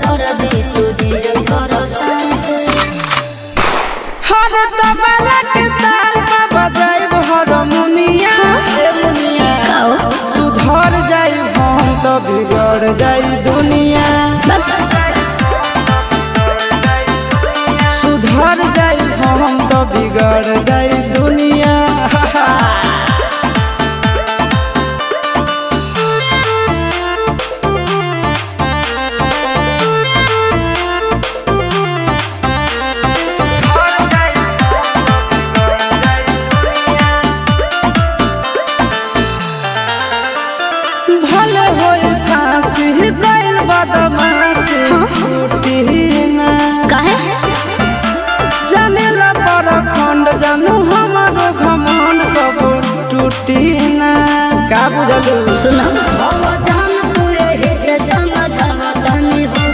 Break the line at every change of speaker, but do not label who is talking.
कर दे तुझे कर सांस
हर तबला के ताल में बजाइब हारमोनिया ए मुनिया सुधर जाई हम तो बिगड़ जाई दुनिया सुधर जाई हम तो बिगड़ जाई दुनिया भले होई फांसी गइल बदमाशी छूटी ना
काहे
जानेला पर खंड जानू हमारो घमंड कबो टूटी ना का बुझलू
सुना